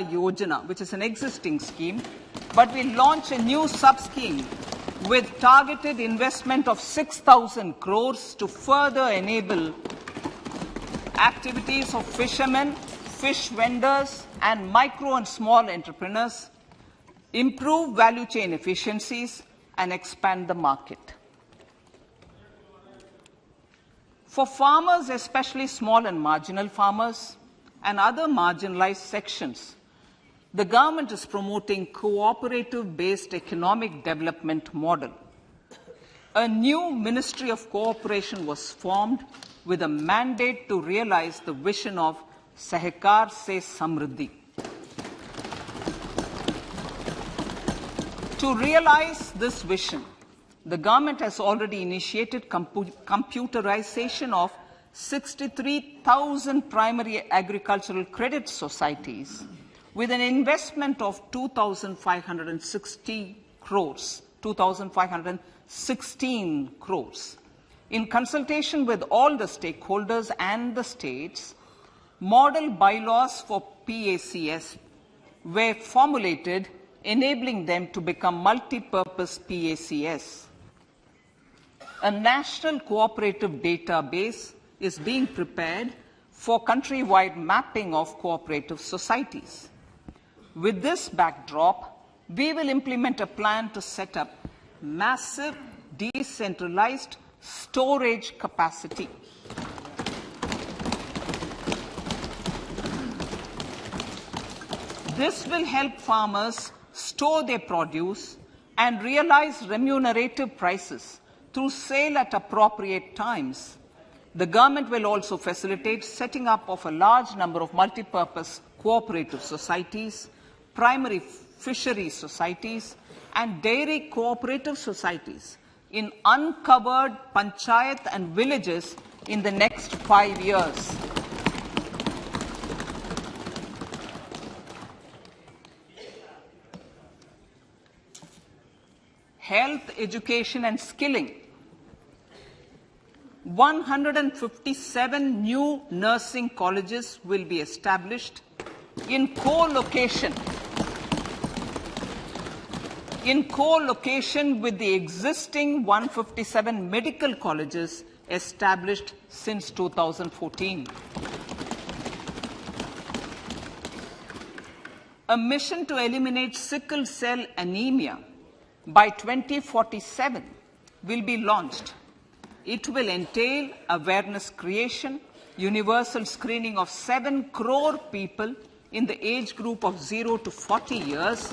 Yojana, which is an existing scheme, but we launch a new sub-scheme with targeted investment of 6,000 crores to further enable activities of fishermen, fish vendors, and micro and small entrepreneurs, improve value chain efficiencies, and expand the market. For farmers, especially small and marginal farmers and other marginalized sections, the government is promoting cooperative-based economic development model. A new Ministry of Cooperation was formed with a mandate to realize the vision of Sahkar se Samriddhi. To realize this vision, the government has already initiated computerization of 63,000 primary agricultural credit societies with an investment of 2,516 crores. In consultation with all the stakeholders and the states, model bylaws for PACS were formulated, enabling them to become multi-purpose PACS. A national cooperative database is being prepared for countrywide mapping of cooperative societies. With this backdrop, we will implement a plan to set up massive decentralized storage capacity. This will help farmers store their produce and realize remunerative prices through sale at appropriate times. The government will also facilitate setting up of a large number of multi-purpose cooperative societies, primary fishery societies, and dairy cooperative societies in uncovered panchayat and villages in the next 5 years. Health, education, and skilling. 157 new nursing colleges will be established in co-location with the existing 157 medical colleges established since 2014. A mission to eliminate sickle cell anemia by 2047 will be launched. It will entail awareness creation, universal screening of 7 crore people in the age group of 0 to 40 years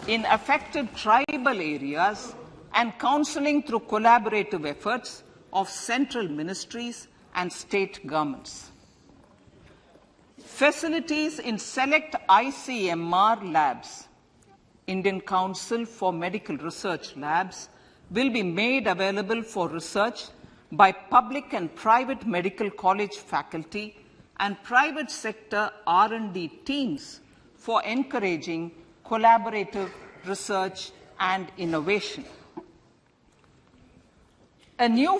in affected tribal areas, and counseling through collaborative efforts of central ministries and state governments. Facilities in select ICMR labs, Indian Council for Medical Research labs, will be made available for research by public and private medical college faculty and private sector R&D teams for encouraging collaborative research and innovation. A new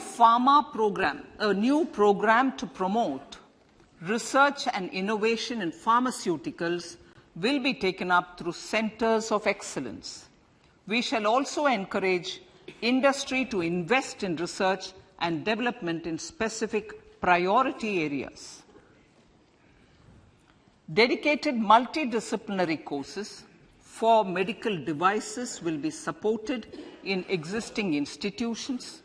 program to promote research and innovation in pharmaceuticals will be taken up through centers of excellence. We shall also encourage industry to invest in research and development in specific priority areas. Dedicated multidisciplinary courses for medical devices will be supported in existing institutions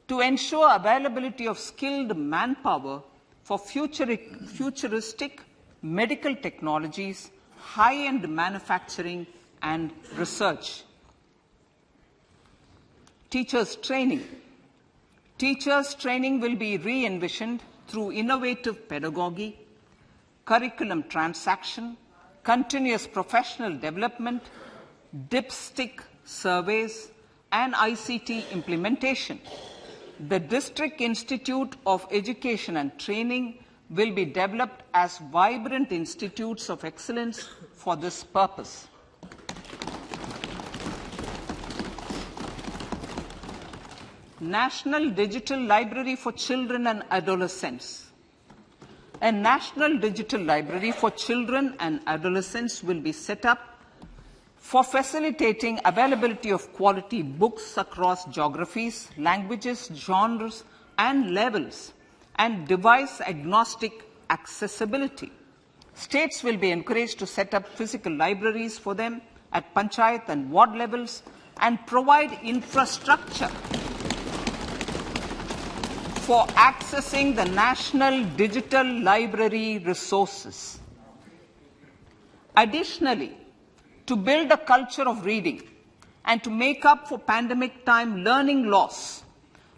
to ensure availability of skilled manpower for futuristic medical technologies, high-end manufacturing, and research. Teachers' training. Teachers' training will be re-envisioned through innovative pedagogy, curriculum transaction, continuous professional development, dipstick surveys, and ICT implementation. The District Institute of Education and Training will be developed as vibrant institutes of excellence for this purpose. National Digital Library for Children and Adolescents. A national digital library for children and adolescents will be set up for facilitating availability of quality books across geographies, languages, genres, and levels, and device-agnostic accessibility. States will be encouraged to set up physical libraries for them at panchayat and ward levels and provide infrastructure for accessing the national digital library resources. Additionally, to build a culture of reading and to make up for pandemic time learning loss,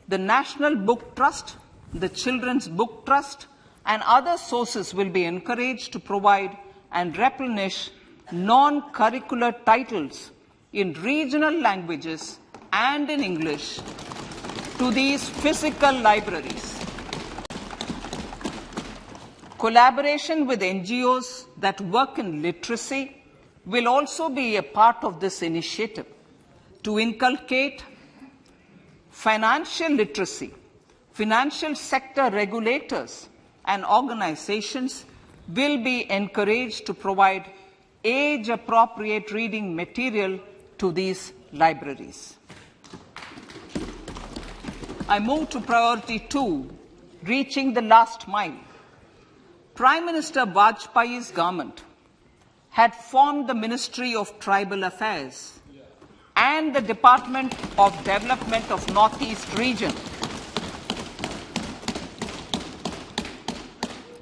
the National Book Trust, the Children's Book Trust, and other sources will be encouraged to provide and replenish non-curricular titles in regional languages and in English to these physical libraries. Collaboration with NGOs that work in literacy will also be a part of this initiative. To inculcate financial literacy, financial sector regulators and organizations will be encouraged to provide age-appropriate reading material to these libraries. I move to priority 2, reaching the last mile. Prime Minister Vajpayee's government had formed the Ministry of Tribal Affairs and the Department of Development of Northeast Region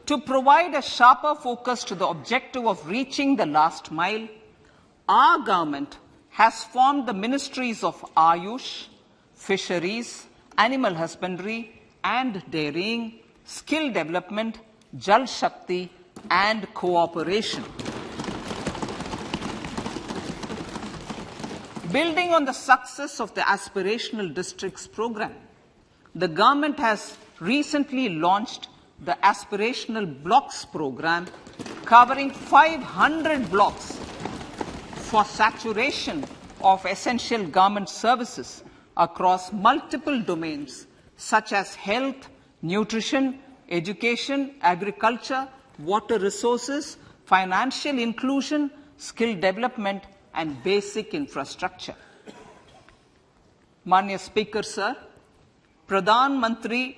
to provide a sharper focus to the objective of reaching the last mile. Our government has formed the Ministries of Ayush, Fisheries, Animal Husbandry and Dairying, Skill Development, Jal Shakti and Cooperation. Building on the success of the Aspirational Districts program, the government has recently launched the Aspirational Blocks program, covering 500 blocks for saturation of essential government services across multiple domains such as health, nutrition, education, agriculture, water resources, financial inclusion, skill development, and basic infrastructure. Manya Speaker, Sir, Pradhan Mantri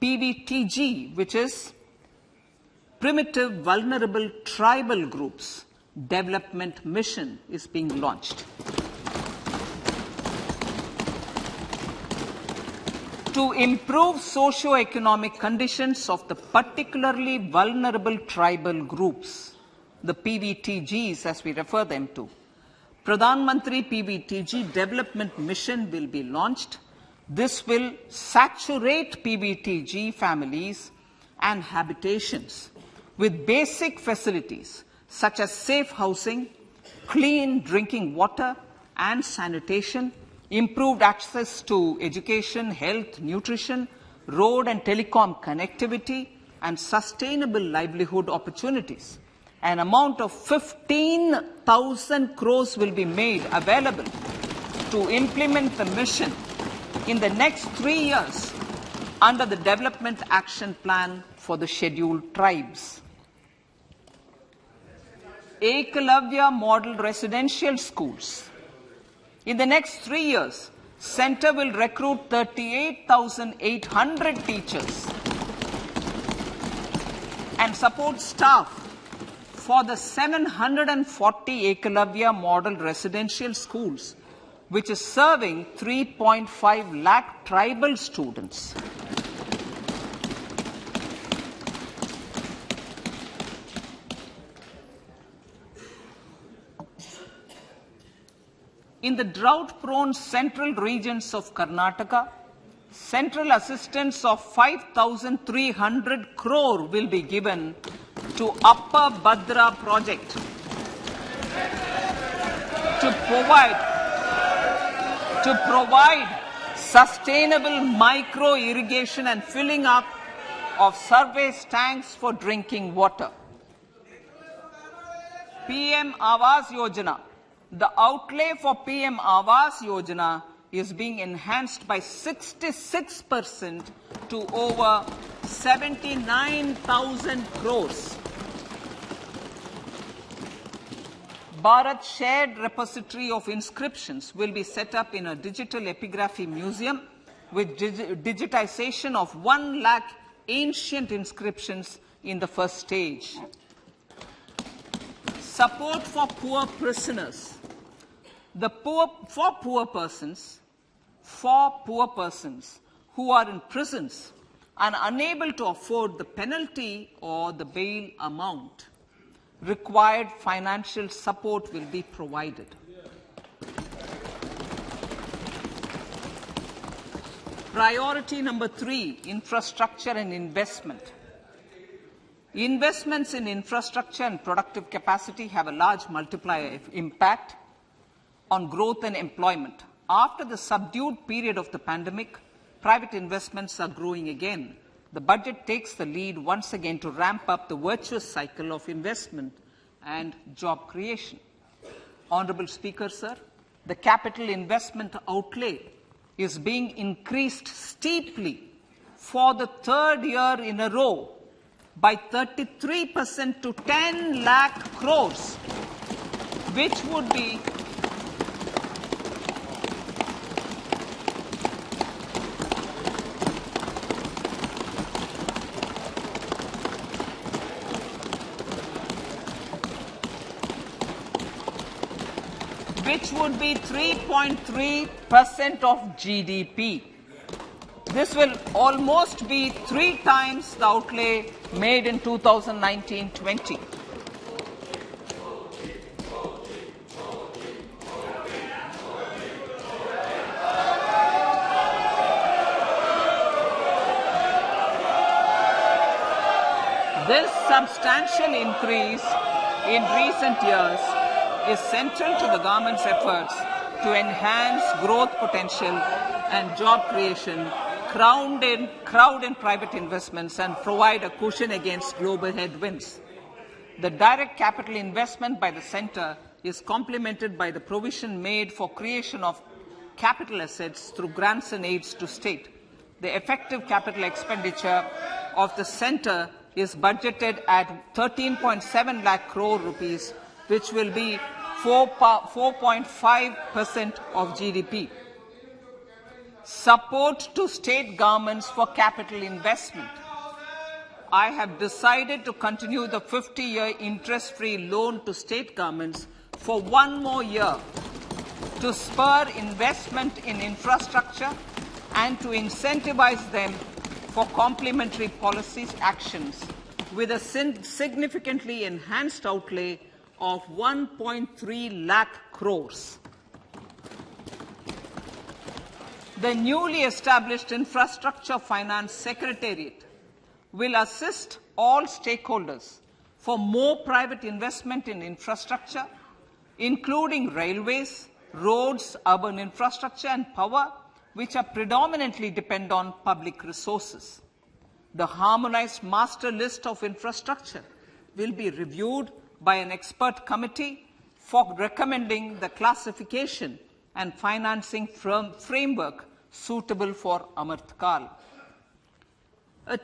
PVTG, which is Primitive Vulnerable Tribal Groups Development Mission, is being launched. To improve socio-economic conditions of the particularly vulnerable tribal groups, the PVTGs as we refer them to, Pradhan Mantri PVTG Development Mission will be launched. This will saturate PVTG families and habitations with basic facilities such as safe housing, clean drinking water and sanitation, improved access to education, health, nutrition, road and telecom connectivity, and sustainable livelihood opportunities. An amount of 15,000 crores will be made available to implement the mission in the next 3 years under the Development Action Plan for the Scheduled Tribes. Ekalavya Model Residential Schools. In the next 3 years, Center will recruit 38,800 teachers and support staff for the 740 Ekalavya Model Residential Schools, which is serving 3.5 lakh tribal students. In the drought-prone central regions of Karnataka, central assistance of 5,300 crore will be given to Upper Bhadra project to provide sustainable micro-irrigation and filling up of surface tanks for drinking water. PM Awas Yojana. The outlay for PM Awas Yojana is being enhanced by 66% to over 79,000 crores. Bharat's shared repository of inscriptions will be set up in a digital epigraphy museum with digitization of 1 lakh ancient inscriptions in the first stage. Support for poor prisoners. For poor persons who are in prisons and unable to afford the penalty or the bail amount, required financial support will be provided. Priority number 3, infrastructure and investment. Investments in infrastructure and productive capacity have a large multiplier impact on growth and employment. After the subdued period of the pandemic, private investments are growing again. The budget takes the lead once again to ramp up the virtuous cycle of investment and job creation. Honorable Speaker, sir, the capital investment outlay is being increased steeply for the 3rd year in a row by 33% to 10 lakh crores, which would be which would be 3.3% of GDP. This will almost be 3 times the outlay made in 2019-20. This substantial increase in recent years is central to the government's efforts to enhance growth potential and job creation, crowd in private investments, and provide a cushion against global headwinds. The direct capital investment by the centre is complemented by the provision made for creation of capital assets through grants and aids to state. The effective capital expenditure of the centre is budgeted at 13.7 lakh crore rupees, which will be 4.5% of GDP. Support to state governments for capital investment. I have decided to continue the 50-year interest-free loan to state governments for 1 more year to spur investment in infrastructure and to incentivize them for complementary policy actions with a significantly enhanced outlay of 1.3 lakh crores. The newly established Infrastructure Finance Secretariat will assist all stakeholders for more private investment in infrastructure, including railways, roads, urban infrastructure and power, which are predominantly depend on public resources. The harmonized master list of infrastructure will be reviewed by an expert committee for recommending the classification and financing framework suitable for Amrit Kal. A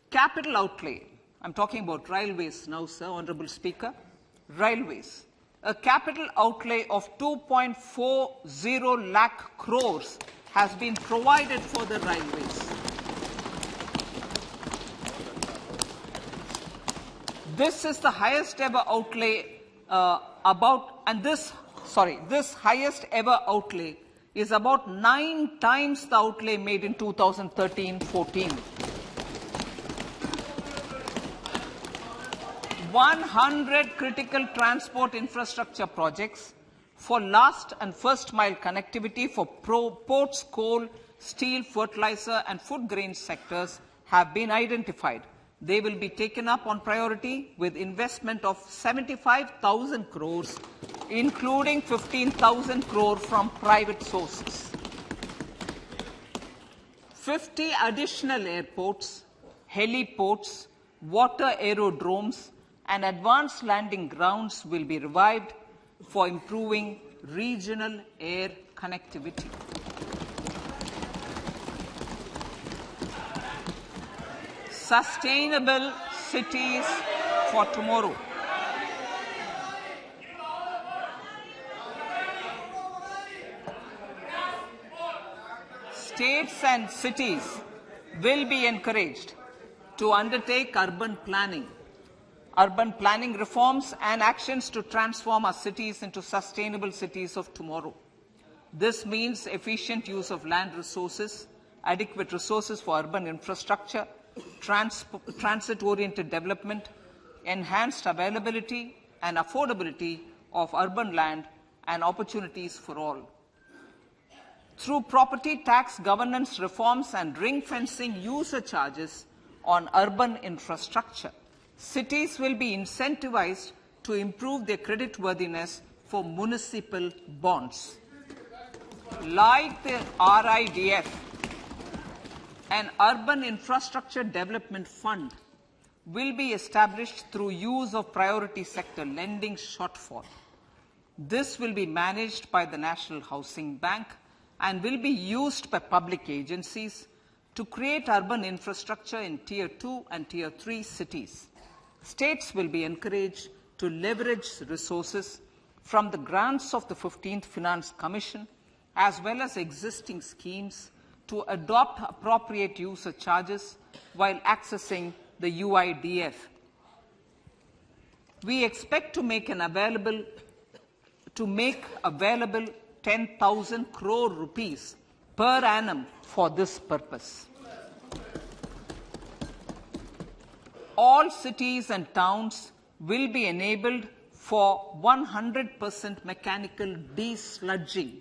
capital outlay, I'm talking about railways now, sir, Honorable Speaker, railways. A capital outlay of 2.40 lakh crores has been provided for the railways. This is the highest ever outlay this highest ever outlay is about 9 times the outlay made in 2013-14. 100 critical transport infrastructure projects for last and first mile connectivity for ports, coal, steel, fertilizer and food grain sectors have been identified. They will be taken up on priority with investment of 75,000 crores, including 15,000 crore from private sources. 50 additional airports, heliports, water aerodromes, and advanced landing grounds will be revived for improving regional air connectivity. Sustainable cities for tomorrow. States and cities will be encouraged to undertake urban planning reforms and actions to transform our cities into sustainable cities of tomorrow. This means efficient use of land resources, adequate resources for urban infrastructure, transit-oriented development, enhanced availability and affordability of urban land and opportunities for all. Through property tax governance reforms and ring-fencing user charges on urban infrastructure, cities will be incentivized to improve their creditworthiness for municipal bonds. Like the RIDF, an Urban Infrastructure Development Fund will be established through use of priority sector lending shortfall. This will be managed by the National Housing Bank and will be used by public agencies to create urban infrastructure in Tier 2 and Tier 3 cities. States will be encouraged to leverage resources from the grants of the 15th Finance Commission as well as existing schemes to adopt appropriate user charges while accessing the UIDF. We expect to make available 10,000 crore rupees per annum for this purpose. All cities and towns will be enabled for 100% mechanical desludging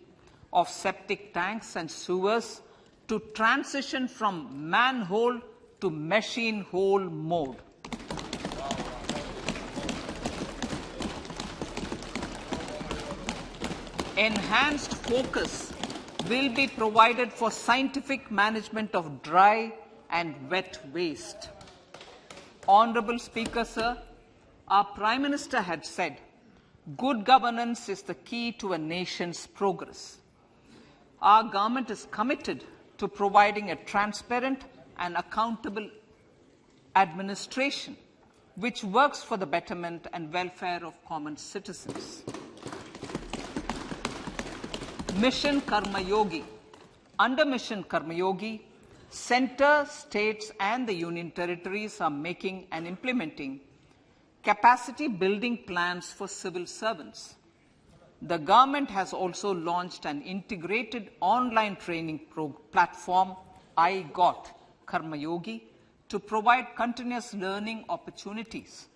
of septic tanks and sewers to transition from manhole to machine hole mode. Enhanced focus will be provided for scientific management of dry and wet waste. Honorable Speaker, sir, our Prime Minister had said, good governance is the key to a nation's progress. Our government is committed to providing a transparent and accountable administration which works for the betterment and welfare of common citizens. Mission Karma Yogi. Under Mission Karma Yogi, centre, states and the union territories are making and implementing capacity building plans for civil servants. The government has also launched an integrated online training platform, I Got Karma Yogi, to provide continuous learning opportunities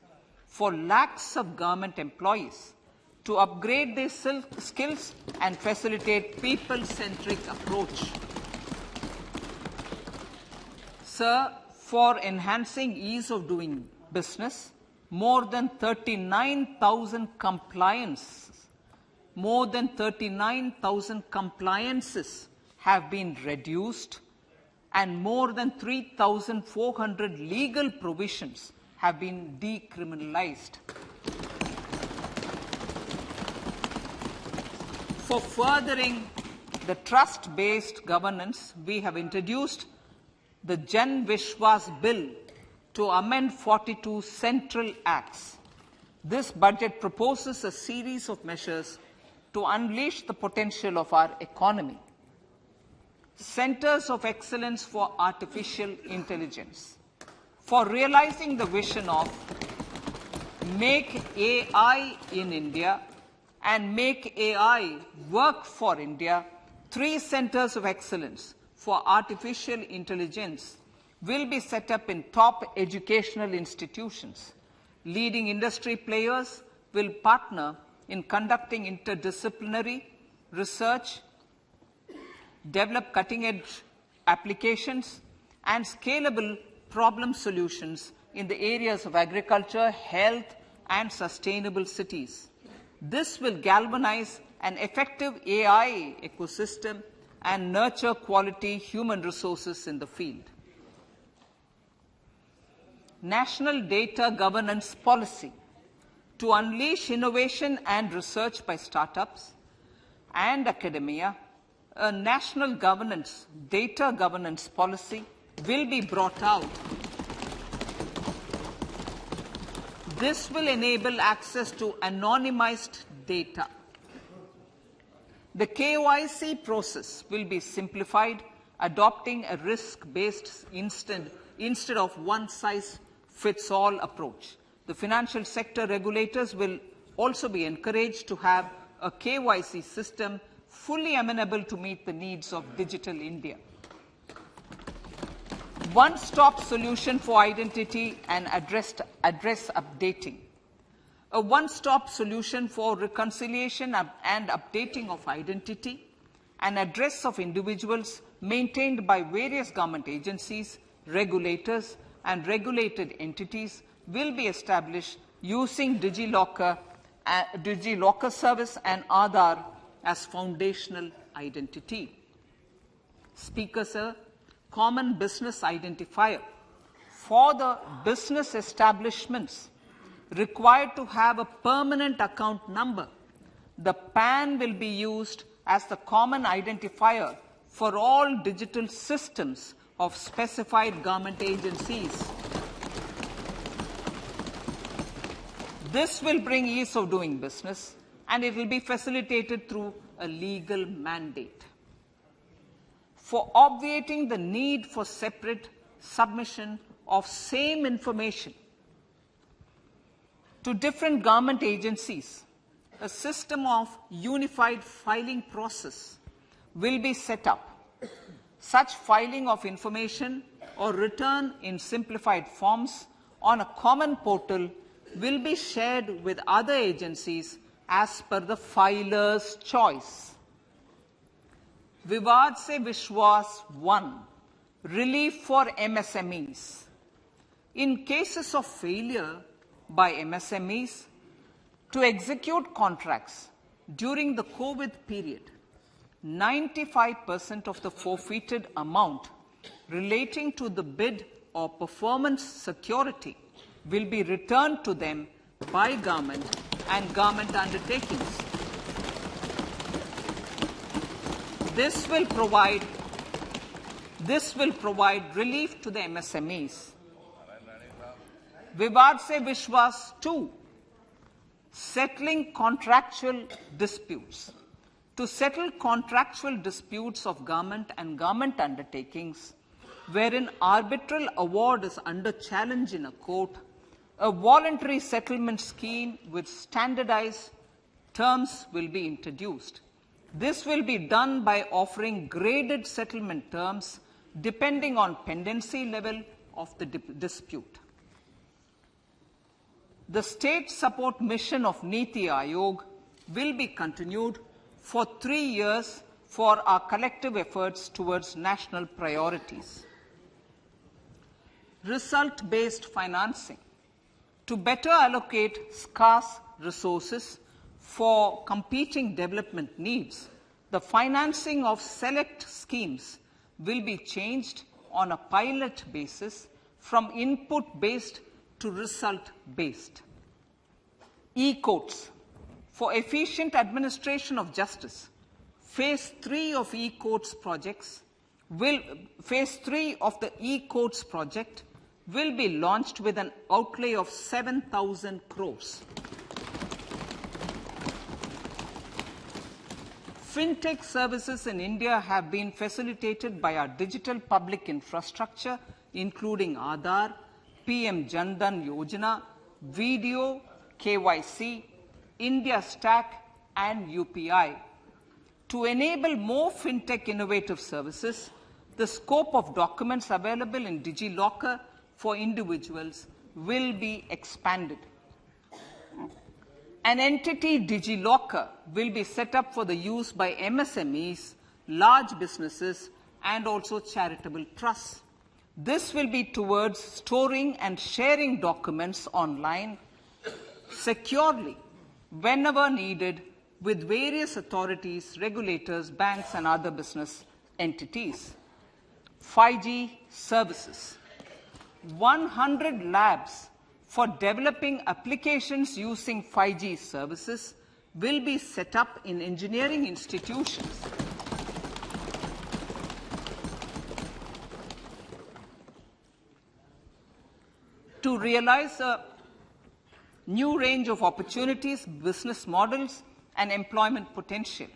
for lakhs of government employees to upgrade their skills and facilitate people-centric approach. Sir, for enhancing ease of doing business, more than 39,000 compliances have been reduced and more than 3,400 legal provisions have been decriminalized. For furthering the trust-based governance, we have introduced the Jan Vishwas Bill to amend 42 central acts. This budget proposes a series of measures to unleash the potential of our economy. Centers of Excellence for Artificial Intelligence. For realizing the vision of Make AI in India and Make AI Work for India, 3 centers of excellence for artificial intelligence will be set up in top educational institutions. Leading industry players will partner in conducting interdisciplinary research, develop cutting-edge applications, and scalable problem solutions in the areas of agriculture, health, and sustainable cities. This will galvanize an effective AI ecosystem and nurture quality human resources in the field. National Data Governance Policy. To unleash innovation and research by startups and academia, a national data governance policy will be brought out This will enable access to anonymized data. The KYC process will be simplified, adopting a risk-based instead of one-size-fits-all approach. The financial sector regulators will also be encouraged to have a KYC system fully amenable to meet the needs of digital India. One-stop solution for identity and address updating. A one-stop solution for reconciliation and updating of identity and address of individuals maintained by various government agencies, regulators, and regulated entities will be established using DigiLocker service and Aadhaar as foundational identity. Speaker, sir, common business identifier. For the business establishments required to have a permanent account number, the PAN will be used as the common identifier for all digital systems of specified government agencies. This will bring ease of doing business, and it will be facilitated through a legal mandate. For obviating the need for separate submission of same information to different government agencies, a system of unified filing process will be set up. Such filing of information or return in simplified forms on a common portal will be shared with other agencies as per the filer's choice. Vivad Se Vishwas 1, relief for MSMEs. In cases of failure by MSMEs to execute contracts during the COVID period, 95% of the forfeited amount relating to the bid or performance security will be returned to them by government and government undertakings. This will provide relief to the MSMEs. Vivad Se Vishwas 2, settling contractual disputes. To settle contractual disputes of government and government undertakings, wherein arbitral award is under challenge in a court, a voluntary settlement scheme with standardized terms will be introduced. This will be done by offering graded settlement terms depending on pendency level of the dispute. The state support mission of Niti Aayog will be continued for 3 years for our collective efforts towards national priorities. Result-based financing. To better allocate scarce resources for competing development needs, the financing of select schemes will be changed on a pilot basis from input-based to result-based. E-courts. For efficient administration of justice, Phase 3 of the e-courts project will be launched with an outlay of 7,000 crores. Fintech services in India have been facilitated by our digital public infrastructure, including Aadhaar, PM Jan Dhan Yojana, Video, KYC, India Stack, and UPI. To enable more fintech innovative services, the scope of documents available in DigiLocker for individuals will be expanded. An entity DigiLocker will be set up for the use by MSMEs, large businesses, and also charitable trusts. This will be towards storing and sharing documents online securely whenever needed with various authorities, regulators, banks, and other business entities. 5G services. 100 labs for developing applications using 5G services will be set up in engineering institutions. To realize a new range of opportunities, business models, and employment potential.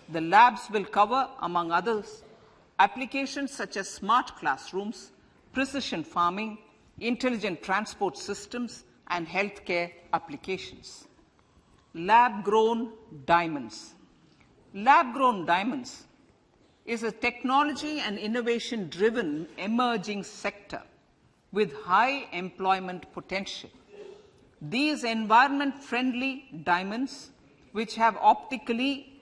The labs will cover, among others, applications such as smart classrooms, precision farming, intelligent transport systems, and healthcare applications. Lab-grown diamonds. Lab-grown diamonds is a technology and innovation-driven emerging sector with high employment potential. These environment-friendly diamonds, which have optically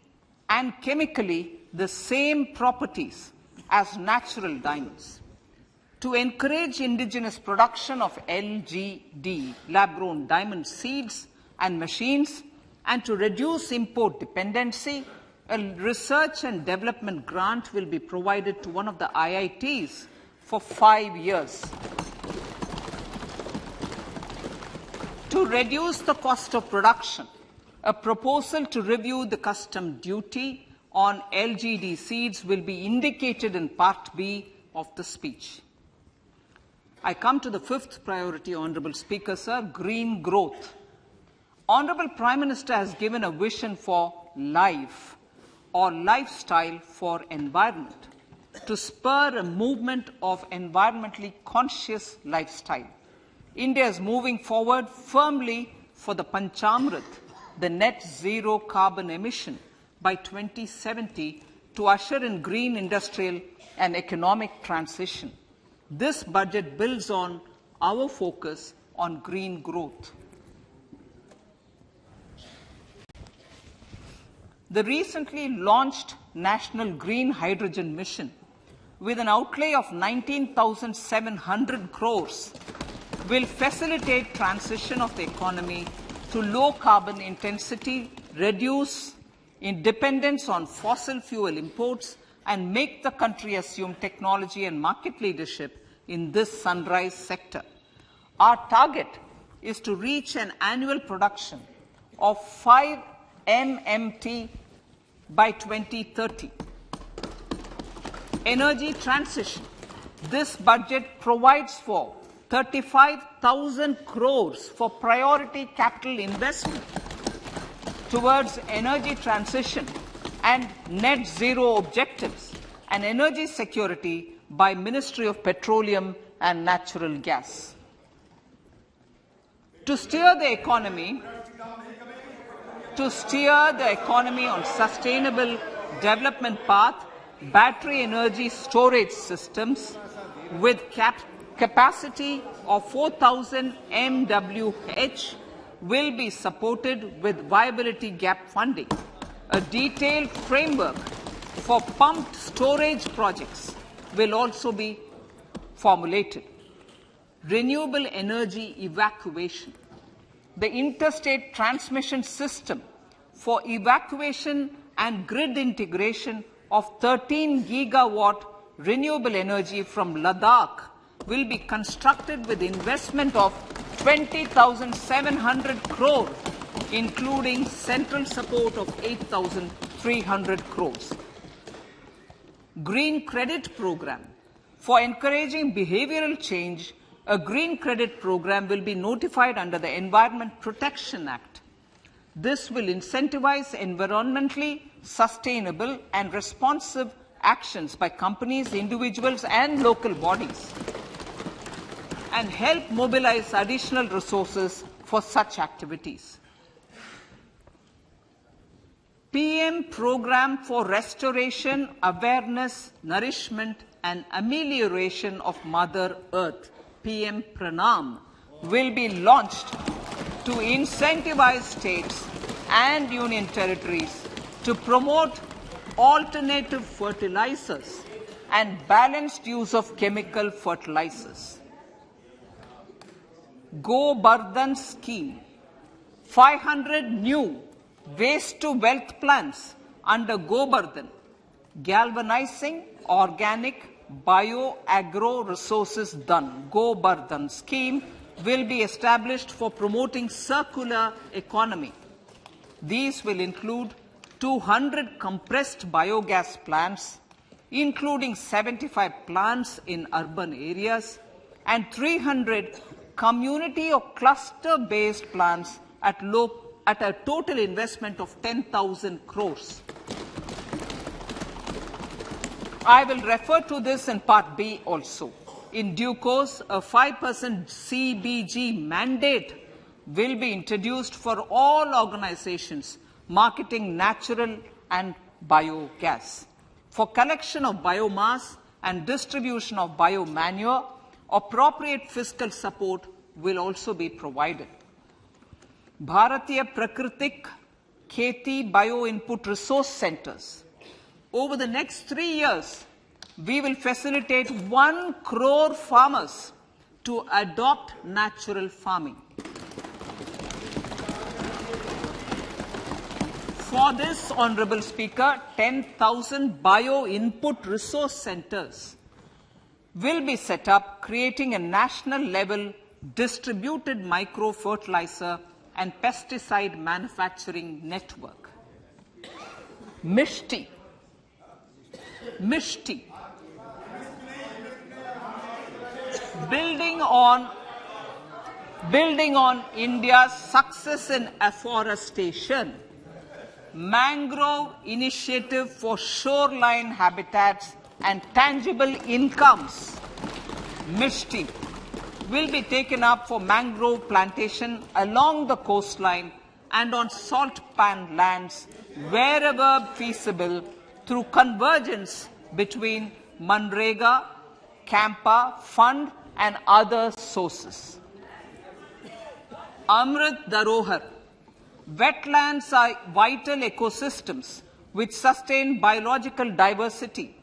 and chemically the same properties as natural diamonds. To encourage indigenous production of LGD, lab-grown diamond seeds and machines, and to reduce import dependency, a research and development grant will be provided to one of the IITs for 5 years. To reduce the cost of production, a proposal to review the custom duty on LGD seeds will be indicated in Part B of the speech. I come to the fifth priority, Honourable Speaker, sir, green growth. Honourable Prime Minister has given a vision for life or lifestyle for environment to spur a movement of environmentally conscious lifestyle. India is moving forward firmly for the Panchamrit, the net zero carbon emission by 2070 to usher in green industrial and economic transition. This budget builds on our focus on green growth. The recently launched National Green Hydrogen Mission, with an outlay of 19,700 crores, will facilitate transition of the economy to low carbon intensity, reduce dependence on fossil fuel imports, and make the country assume technology and market leadership in this sunrise sector. Our target is to reach an annual production of 5 MMT by 2030. Energy transition. This budget provides for 35,000 crores for priority capital investment towards energy transition and net zero objectives and energy security by Ministry of Petroleum and Natural Gas. To steer the economy on sustainable development path, battery energy storage systems with capacity of 4,000 MWH will be supported with viability gap funding. A detailed framework for pumped storage projects will also be formulated. Renewable energy evacuation. The interstate transmission system for evacuation and grid integration of 13 gigawatt renewable energy from Ladakh will be constructed with investment of 20,700 crore, including central support of 8,300 crores. Green Credit Program. For encouraging behavioral change, a green credit program will be notified under the Environment Protection Act. This will incentivize environmentally sustainable and responsive actions by companies, individuals, and local bodies, and help mobilize additional resources for such activities. PM Program for Restoration, Awareness, Nourishment, and Amelioration of Mother Earth, PM Pranam, will be launched to incentivize states and union territories to promote alternative fertilizers and balanced use of chemical fertilizers. Go Bardhan Scheme. 500 new waste-to-wealth plants under Go Bardhan, galvanizing organic bio-agro resources done. Go Bardhan scheme will be established for promoting circular economy. These will include 200 compressed biogas plants, including 75 plants in urban areas, and 300 community or cluster-based plants at a total investment of 10,000 crores. I will refer to this in Part B also. In due course, a 5% CBG mandate will be introduced for all organizations marketing natural and biogas. For collection of biomass and distribution of biomanure, appropriate fiscal support will also be provided. Bharatiya Prakritik Kheti Bio Input Resource Centers. Over the next 3 years, we will facilitate 1 crore farmers to adopt natural farming. For this, Honorable Speaker, 10,000 bio-input resource centers will be set up, creating a national-level distributed micro-fertilizer and pesticide manufacturing network. Mishti. Building on India's success in afforestation, Mangrove Initiative for Shoreline Habitats and Tangible Incomes, Mishti, will be taken up for mangrove plantation along the coastline and on salt pan lands wherever feasible through convergence between Manrega, Campa, Fund and other sources. Amrit Dharohar. Wetlands are vital ecosystems which sustain biological diversity.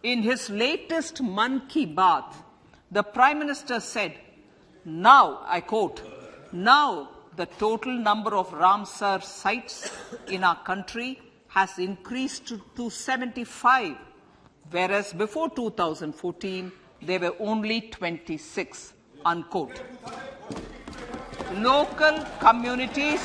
In his latest Mann Ki Baat, the Prime Minister said, now, I quote, now the total number of Ramsar sites in our country has increased to 75, whereas before 2014, there were only 26, unquote. Local communities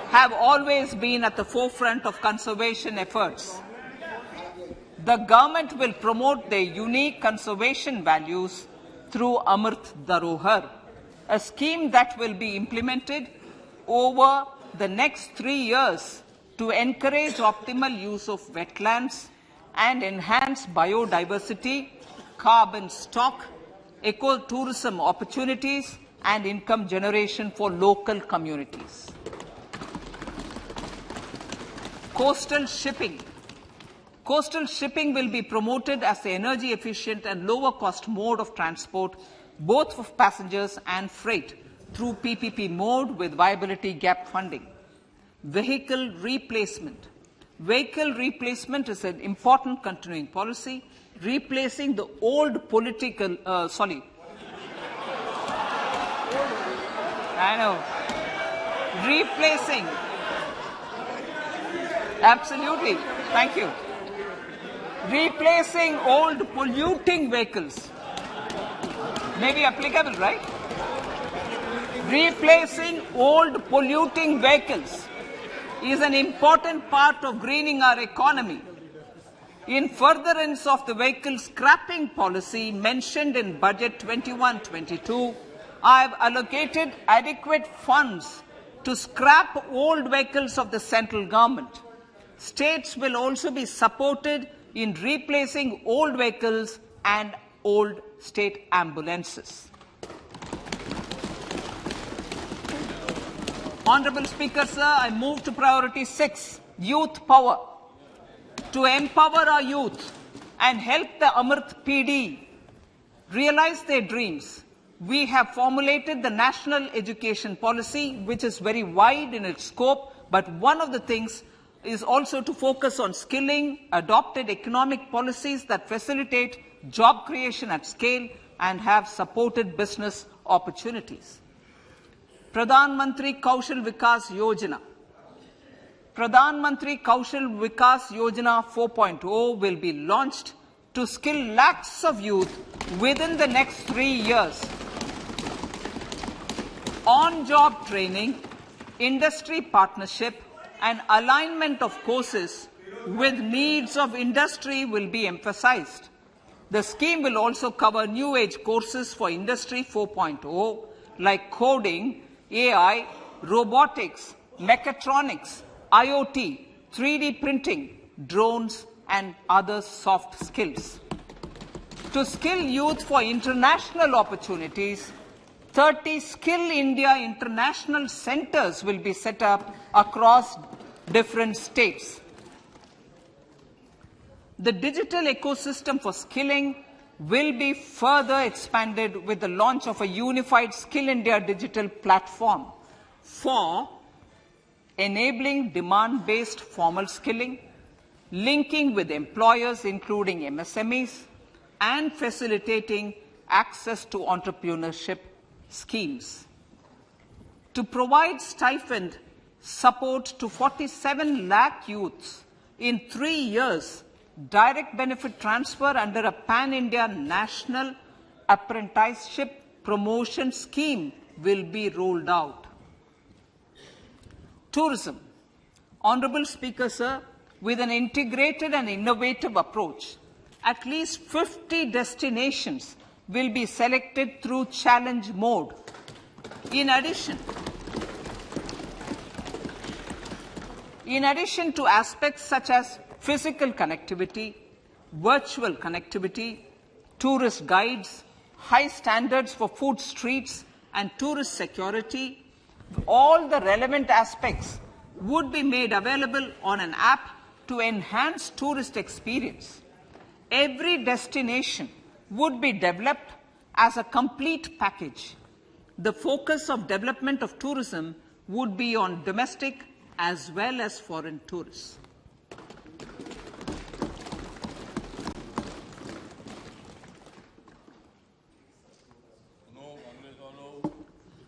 have always been at the forefront of conservation efforts. The government will promote their unique conservation values through Amrit Dharohar, a scheme that will be implemented over the next 3 years to encourage optimal use of wetlands and enhance biodiversity, carbon stock, ecotourism opportunities, and income generation for local communities. Coastal shipping. Coastal shipping will be promoted as the energy efficient and lower cost mode of transport, both for passengers and freight, through PPP mode with viability gap funding. Vehicle replacement. Vehicle replacement is an important continuing policy, replacing the old political, replacing, absolutely, thank you. Replacing old polluting vehicles. May be applicable, right? Replacing old polluting vehicles is an important part of greening our economy. In furtherance of the vehicle scrapping policy mentioned in Budget 21-22, I have allocated adequate funds to scrap old vehicles of the central government. States will also be supported in replacing old vehicles and old state ambulances. Honorable Speaker, sir, I move to priority 6, youth power. To empower our youth and help the Amrit PD realize their dreams, we have formulated the National Education Policy, which is very wide in its scope, but one of the things is also to focus on skilling, adopted economic policies that facilitate job creation at scale and have supported business opportunities. Pradhan Mantri Kaushal Vikas Yojana. Pradhan Mantri Kaushal Vikas Yojana 4.0 will be launched to skill lakhs of youth within the next 3 years. On-job training, industry partnership, and alignment of courses with needs of industry will be emphasized. The scheme will also cover new age courses for Industry 4.0 like coding, AI, robotics, mechatronics, IoT, 3D printing, drones, and other soft skills. To skill youth for international opportunities, 30 Skill India international centers will be set up across different states. The digital ecosystem for skilling will be further expanded with the launch of a unified Skill India digital platform for enabling demand-based formal skilling, linking with employers including MSMEs, and facilitating access to entrepreneurship schemes. To provide stipend support to 47 lakh youths in 3 years, direct benefit transfer under a pan-India national apprenticeship promotion scheme will be rolled out. Tourism. Honorable Speaker, sir, with an integrated and innovative approach, at least 50 destinations will be selected through challenge mode. In addition to aspects such as physical connectivity, virtual connectivity, tourist guides, high standards for food streets, and tourist security, all the relevant aspects would be made available on an app to enhance tourist experience. Every destination would be developed as a complete package. The focus of development of tourism would be on domestic as well as foreign tourists.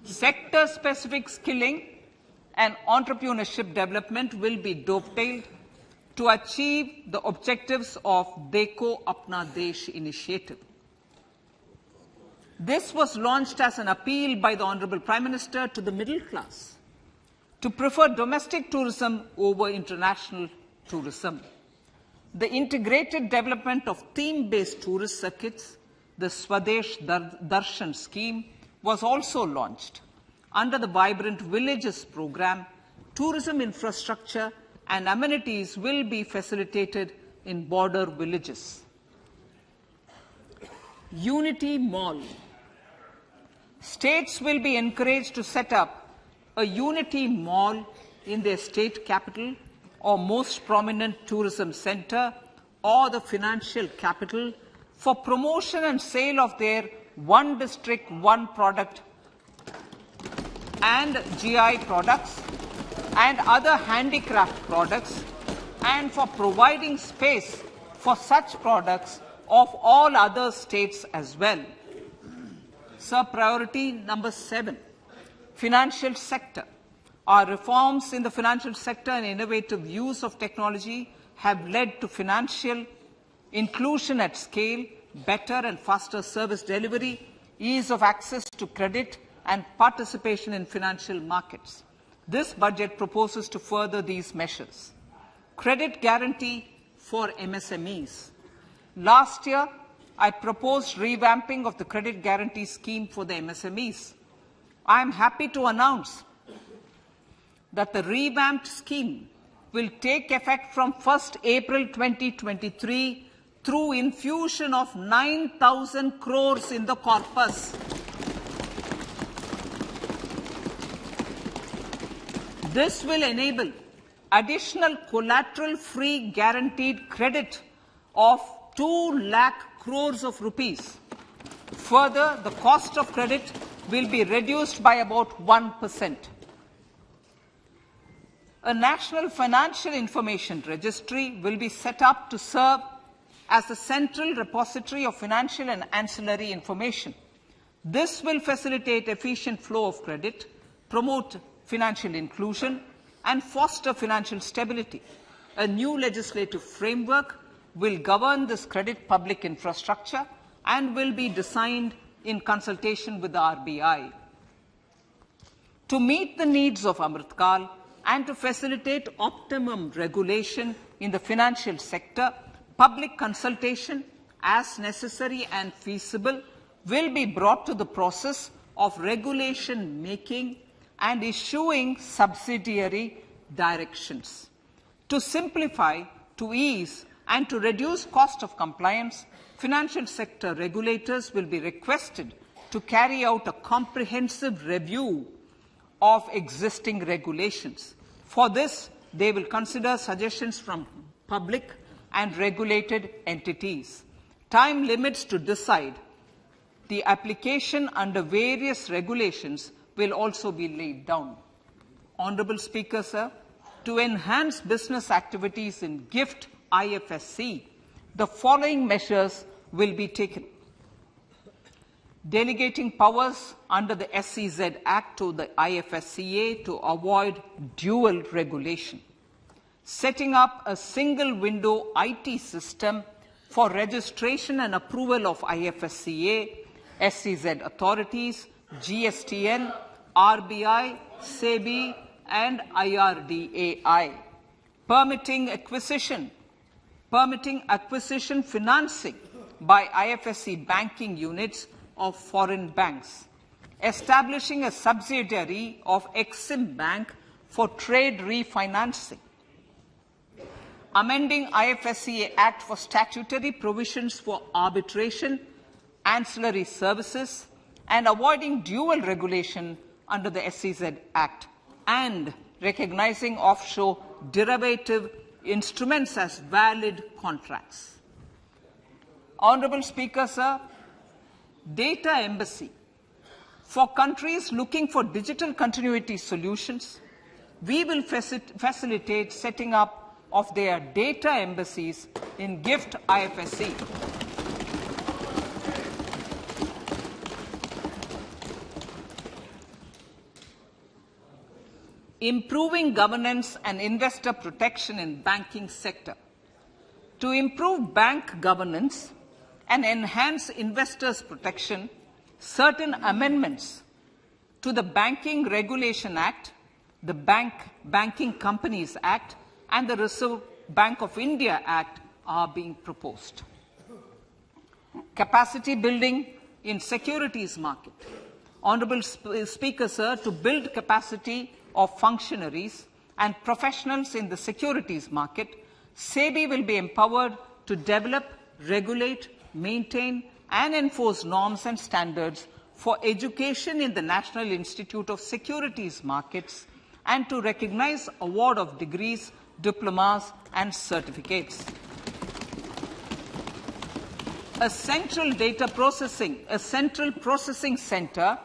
Sector-specific skilling and entrepreneurship development will be dovetailed to achieve the objectives of Dekho Apna Desh initiative. This was launched as an appeal by the Honorable Prime Minister to the middle class to prefer domestic tourism over international tourism. The integrated development of theme-based tourist circuits, the Swadesh Darshan scheme, was also launched. Under the Vibrant Villages program, tourism infrastructure and amenities will be facilitated in border villages. Unity Mall. States will be encouraged to set up a Unity Mall in their state capital or most prominent tourism center or the financial capital for promotion and sale of their one district, one product and GI products and other handicraft products, and for providing space for such products of all other states as well. Sir, priority number 7, financial sector. Our reforms in the financial sector and innovative use of technology have led to financial inclusion at scale, better and faster service delivery, ease of access to credit, and participation in financial markets. This budget proposes to further these measures. Credit guarantee for MSMEs. Last year, I proposed revamping of the credit guarantee scheme for the MSMEs. I am happy to announce that the revamped scheme will take effect from 1st April 2023 through infusion of 9,000 crores in the corpus. This will enable additional collateral-free guaranteed credit of 2 lakh crores of rupees. Further, the cost of credit will be reduced by about 1%. A National Financial Information Registry will be set up to serve as a central repository of financial and ancillary information. This will facilitate efficient flow of credit, promote financial inclusion, and foster financial stability. A new legislative framework will govern this credit public infrastructure and will be designed in consultation with the RBI. To meet the needs of Amrit Kal and to facilitate optimum regulation in the financial sector, public consultation as necessary and feasible, will be brought to the process of regulation making and issuing subsidiary directions. To simplify, to ease, and to reduce cost of compliance, financial sector regulators will be requested to carry out a comprehensive review of existing regulations. For this, they will consider suggestions from public and regulated entities. Time limits to decide the application under various regulations will also be laid down. Honourable Speaker, sir, to enhance business activities in GIFT IFSC, the following measures will be taken. Delegating powers under the SEZ Act to the IFSCA to avoid dual regulation. Setting up a single window IT system for registration and approval of IFSCA, SEZ authorities, GSTN, RBI, SEBI, and IRDAI. Permitting acquisition financing by IFSC banking units of foreign banks. Establishing a subsidiary of Exim Bank for trade refinancing. Amending IFSCA Act for statutory provisions for arbitration, ancillary services, and avoiding dual regulation under the SEZ Act, and recognizing offshore derivative instruments as valid contracts. Honourable Speaker, sir, data embassy. For countries looking for digital continuity solutions, we will facilitate setting up of their data embassies in GIFT IFSC. Improving governance and investor protection in banking sector. To improve bank governance and enhance investors' protection, certain amendments to the Banking Regulation Act, the Banking Companies Act, and the Reserve Bank of India Act are being proposed. Capacity building in securities market. Honourable Speaker, sir, to build capacity of functionaries and professionals in the securities market, SEBI will be empowered to develop, regulate, maintain, and enforce norms and standards for education in the National Institute of Securities Markets and to recognize award of degrees, diplomas, and certificates. A central processing center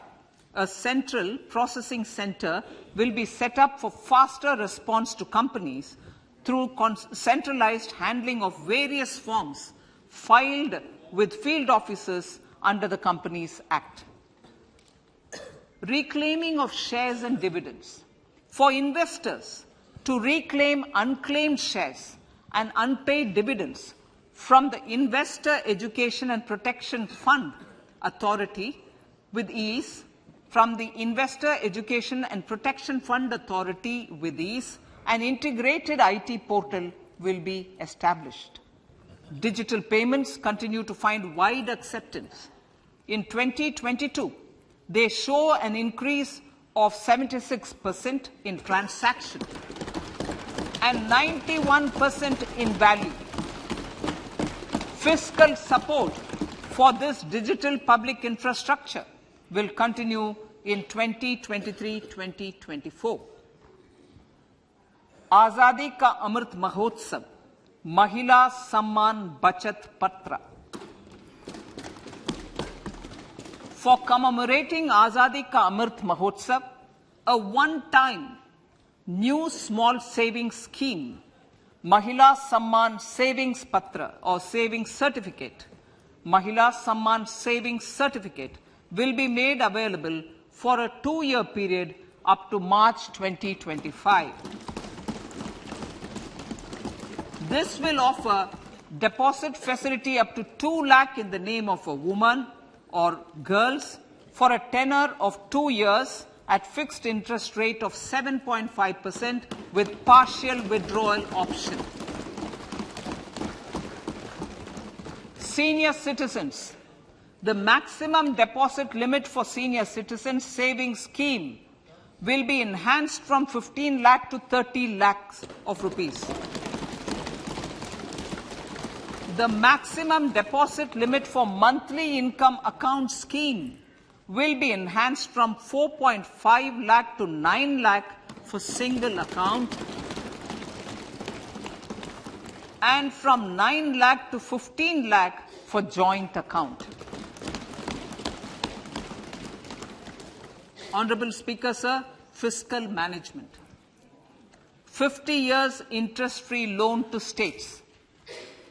will be set up for faster response to companies through centralized handling of various forms filed with field officers under the Companies Act. Reclaiming of shares and dividends. For investors to reclaim unclaimed shares and unpaid dividends from the Investor Education and Protection Fund Authority with ease, from the Investor Education and Protection Fund Authority with ease, an integrated IT portal will be established. Digital payments continue to find wide acceptance. In 2022, they show an increase of 76% in transaction and 91% in value. Fiscal support for this digital public infrastructure will continue in 2023-2024. Azadi Ka Amrit Mahotsav, Mahila Samman Bachat Patra. For commemorating Azadi Ka Amrit Mahotsav, a one-time new small savings scheme, Mahila Samman Savings Patra or Savings Certificate, Mahila Samman Savings Certificate will be made available for a 2-year period up to March 2025. This will offer deposit facility up to 2 lakh in the name of a woman or girls for a tenure of 2 years at fixed interest rate of 7.5% with partial withdrawal option. Senior citizens. The maximum deposit limit for senior citizens savings scheme will be enhanced from 15 lakh to 30 lakhs of rupees. The maximum deposit limit for monthly income account scheme will be enhanced from 4.5 lakh to 9 lakh for single account and from 9 lakh to 15 lakh for joint account. Honorable Speaker, sir, fiscal management. 50 years interest-free loan to states.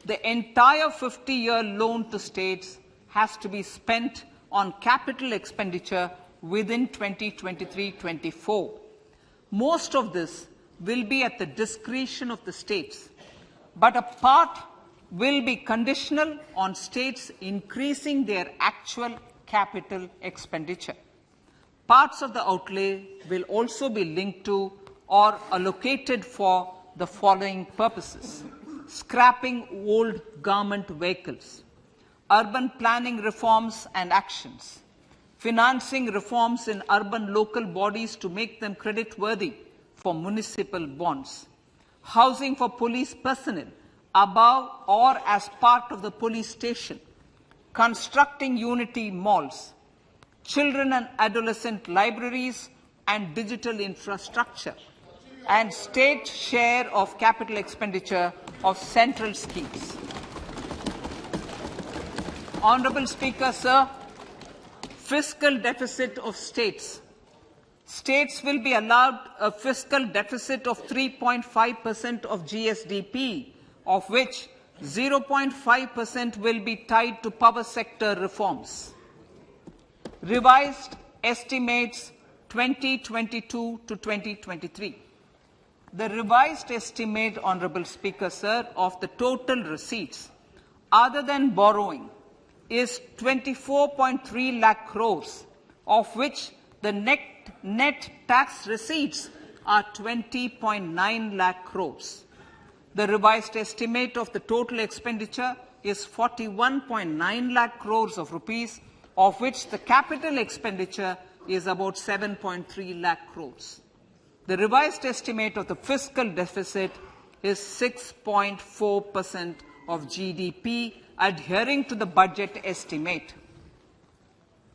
The entire 50-year loan to states has to be spent on capital expenditure within 2023-24. Most of this will be at the discretion of the states, but a part will be conditional on states increasing their actual capital expenditure. Parts of the outlay will also be linked to or allocated for the following purposes: scrapping old government vehicles, urban planning reforms and actions, financing reforms in urban local bodies to make them creditworthy for municipal bonds, housing for police personnel above or as part of the police station, constructing unity malls, children and adolescent libraries and digital infrastructure, and state share of capital expenditure of central schemes. Honorable Speaker, sir, fiscal deficit of states. States will be allowed a fiscal deficit of 3.5% of GSDP, of which 0.5% will be tied to power sector reforms. Revised estimates 2022 to 2023. The revised estimate, Honorable Speaker, sir, of the total receipts other than borrowing is 24.3 lakh crores, of which the net tax receipts are 20.9 lakh crores. The revised estimate of the total expenditure is 41.9 lakh crores of rupees, of which the capital expenditure is about 7.3 lakh crores. The revised estimate of the fiscal deficit is 6.4% of GDP, adhering to the budget estimate.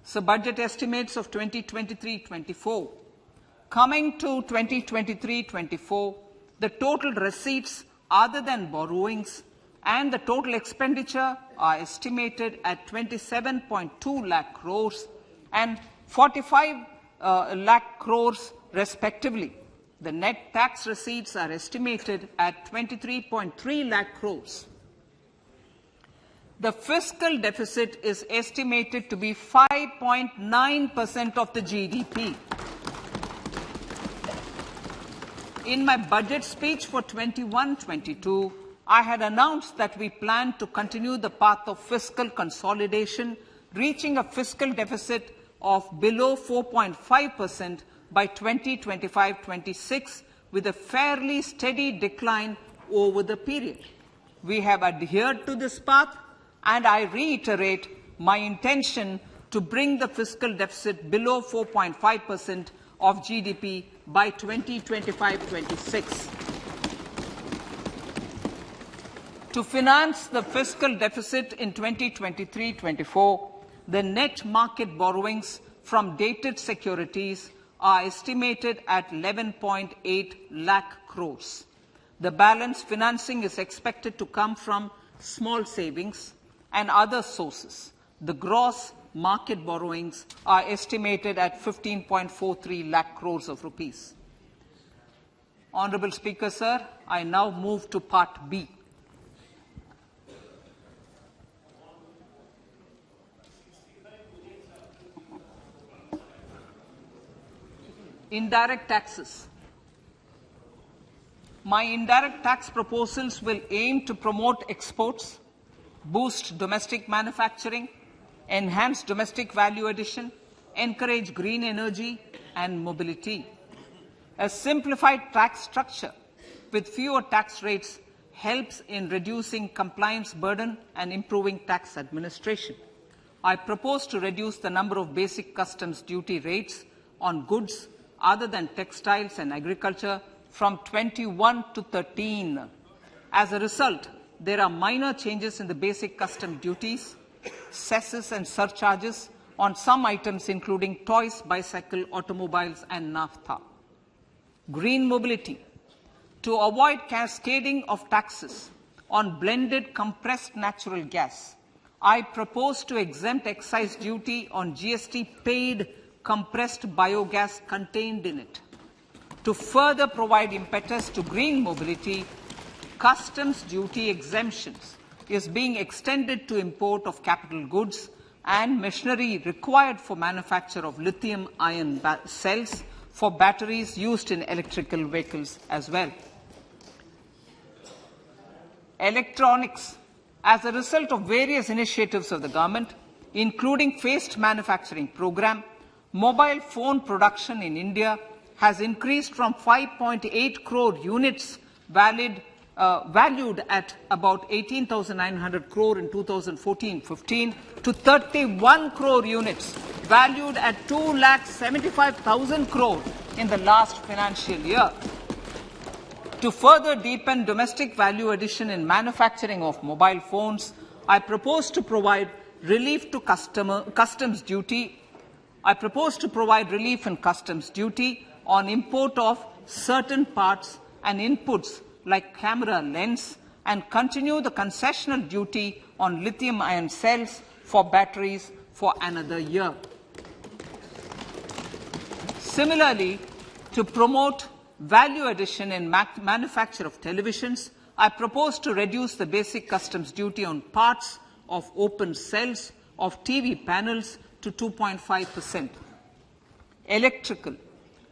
So, budget estimates of 2023-24. Coming to 2023-24, the total receipts other than borrowings and the total expenditure are estimated at 27.2 lakh crores and 45 lakh crores respectively. The net tax receipts are estimated at 23.3 lakh crores. The fiscal deficit is estimated to be 5.9% of the GDP. In my budget speech for 21-22, I had announced that we plan to continue the path of fiscal consolidation, reaching a fiscal deficit of below 4.5% by 2025-26, with a fairly steady decline over the period. We have adhered to this path, and I reiterate my intention to bring the fiscal deficit below 4.5% of GDP by 2025-26. To finance the fiscal deficit in 2023-24, the net market borrowings from dated securities are estimated at 11.8 lakh crores. The balance financing is expected to come from small savings and other sources. The gross market borrowings are estimated at 15.43 lakh crores of rupees. Honorable Speaker, sir, I now move to Part B. Indirect taxes. My indirect tax proposals will aim to promote exports, boost domestic manufacturing, enhance domestic value addition, encourage green energy and mobility. A simplified tax structure with fewer tax rates helps in reducing compliance burden and improving tax administration. I propose to reduce the number of basic customs duty rates on goods other than textiles and agriculture from 21 to 13. As a result, there are minor changes in the basic custom duties, cesses and surcharges on some items including toys, bicycle, automobiles and naphtha. Green mobility. To avoid cascading of taxes on blended compressed natural gas, I propose to exempt excise duty on GST paid compressed biogas contained in it. To further provide impetus to green mobility, customs duty exemptions is being extended to import of capital goods and machinery required for manufacture of lithium-ion cells for batteries used in electrical vehicles as well. Electronics. As a result of various initiatives of the government, including phased manufacturing program, mobile phone production in India has increased from 5.8 crore units valued at about 18,900 crore in 2014-15 to 31 crore units valued at 2,75,000 crore in the last financial year. To further deepen domestic value addition in manufacturing of mobile phones, I propose to provide relief to customs duty. I propose to provide relief in customs duty on import of certain parts and inputs like camera lens and continue the concessional duty on lithium-ion cells for batteries for another year. Similarly, to promote value addition in manufacture of televisions, I propose to reduce the basic customs duty on parts of open cells of TV panels to 2.5%. Electrical.